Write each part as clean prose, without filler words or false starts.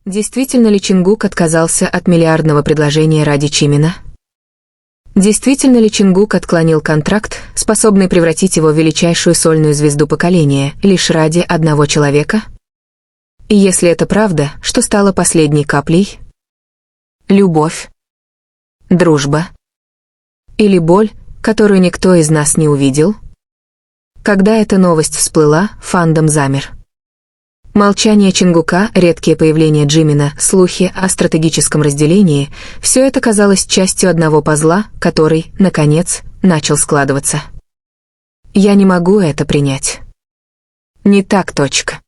Действительно ли Чингук отказался от миллиардного предложения ради Чимина? Действительно ли Чингук отклонил контракт, способный превратить его в величайшую сольную звезду поколения, лишь ради одного человека? И если это правда, что стало последней каплей? Любовь? Дружба? Или боль, которую никто из нас не увидел? Когда эта новость всплыла, фандом замер. Молчание Чингука, редкие появления Джимина, слухи о стратегическом разделении — все это казалось частью одного пазла, который, наконец, начал складываться. «Я не могу это принять». Не так, точка.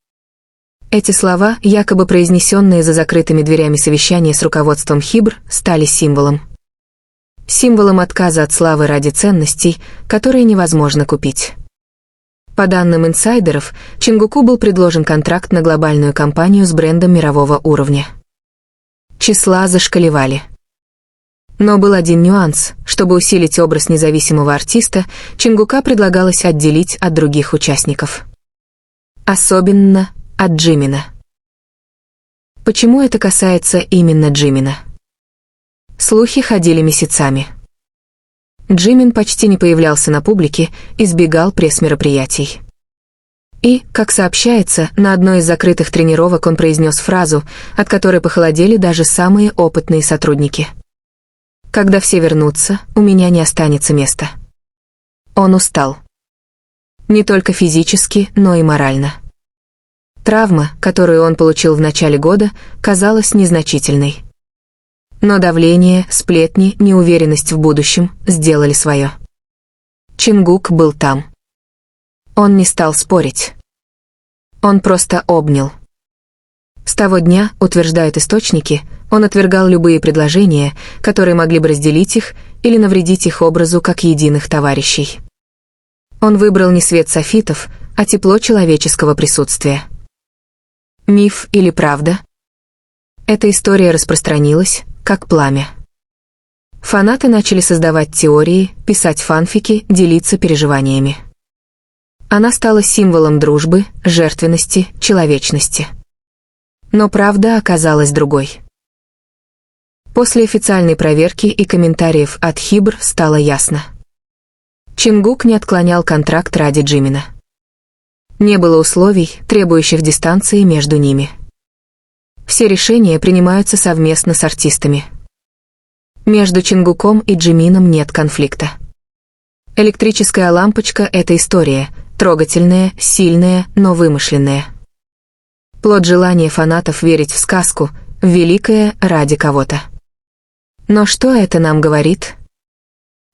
Эти слова, якобы произнесенные за закрытыми дверями совещания с руководством Хибр, стали символом. Символом отказа от славы ради ценностей, которые невозможно купить. По данным инсайдеров, Чингуку был предложен контракт на глобальную кампанию с брендом мирового уровня. Числа зашкаливали. Но был один нюанс: чтобы усилить образ независимого артиста, Чингука предлагалось отделить от других участников. Особенно от Джимина. Почему это касается именно Джимина? Слухи ходили месяцами. Джимин почти не появлялся на публике, избегал пресс-мероприятий. И, как сообщается, на одной из закрытых тренировок он произнес фразу, от которой похолодели даже самые опытные сотрудники. «Когда все вернутся, у меня не останется места». Он устал. Не только физически, но и морально. Травма, которую он получил в начале года, казалась незначительной. Но давление, сплетни, неуверенность в будущем сделали свое. Чингук был там. Он не стал спорить. Он просто обнял. С того дня, утверждают источники, он отвергал любые предложения, которые могли бы разделить их или навредить их образу как единых товарищей. Он выбрал не свет софитов, а тепло человеческого присутствия. Миф или правда? Эта история распространилась, как пламя. Фанаты начали создавать теории, писать фанфики, делиться переживаниями. Она стала символом дружбы, жертвенности, человечности. Но правда оказалась другой. После официальной проверки и комментариев от Хибр стало ясно. Чингук не отклонял контракт ради Джимина. Не было условий, требующих дистанции между ними. Все решения принимаются совместно с артистами. Между Чингуком и Джимином нет конфликта. Электрическая лампочка — это история, трогательная, сильная, но вымышленная. Плод желания фанатов верить в сказку, в великое ради кого-то. Но что это нам говорит?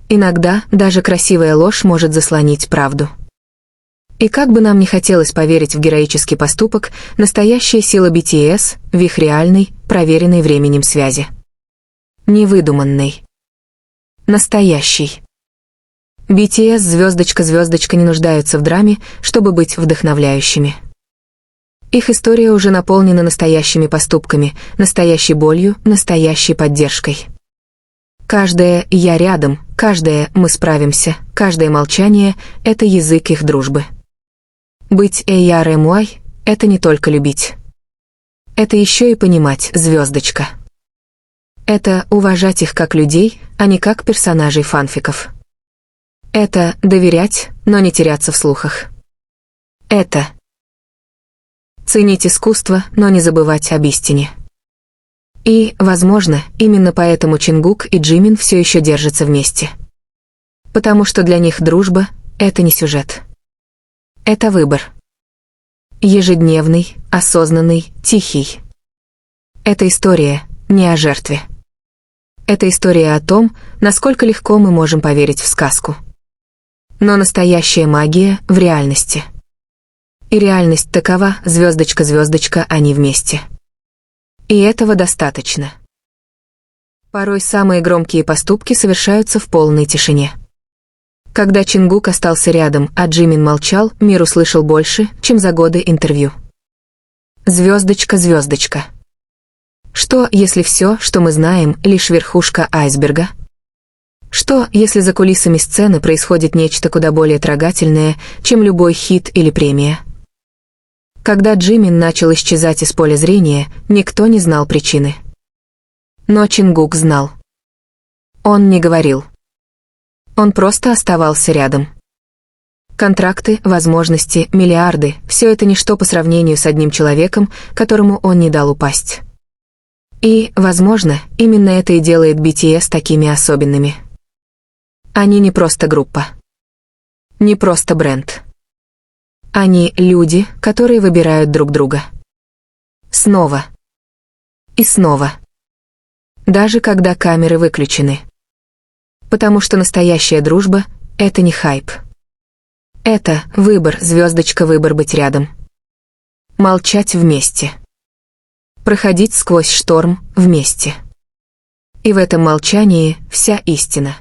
Иногда даже красивая ложь может заслонить правду. И как бы нам ни хотелось поверить в героический поступок, настоящая сила BTS в их реальной, проверенной временем связи. Не выдуманной. Настоящий. BTS звездочка не нуждаются в драме, чтобы быть вдохновляющими. Их история уже наполнена настоящими поступками, настоящей болью, настоящей поддержкой. Каждое «я рядом», каждое «мы справимся», каждое молчание — это язык их дружбы. Быть ARMY — это не только любить. Это еще и понимать, звездочка. Это уважать их как людей, а не как персонажей фанфиков. Это доверять, но не теряться в слухах. Это ценить искусство, но не забывать об истине. И, возможно, именно поэтому Чингук и Джимин все еще держатся вместе. Потому что для них дружба — это не сюжет. Это выбор. Ежедневный, осознанный, тихий. Это история не о жертве. Это история о том, насколько легко мы можем поверить в сказку. Но настоящая магия в реальности. И реальность такова: звездочка, они вместе. И этого достаточно. Порой самые громкие поступки совершаются в полной тишине. Когда Чингук остался рядом, а Джимин молчал, мир услышал больше, чем за годы интервью. Звездочка. Что, если все, что мы знаем, лишь верхушка айсберга? Что, если за кулисами сцены происходит нечто куда более трогательное, чем любой хит или премия? Когда Джимин начал исчезать из поля зрения, никто не знал причины. Но Чингук знал. Он не говорил. Он просто оставался рядом. Контракты, возможности, миллиарды – все это ничто по сравнению с одним человеком, которому он не дал упасть. И, возможно, именно это и делает BTS такими особенными. Они не просто группа. Не просто бренд. Они люди, которые выбирают друг друга. Снова. И снова. Даже когда камеры выключены. Потому что настоящая дружба — это не хайп. Это выбор, звездочка, выбор быть рядом. Молчать вместе. Проходить сквозь шторм вместе. И в этом молчании вся истина.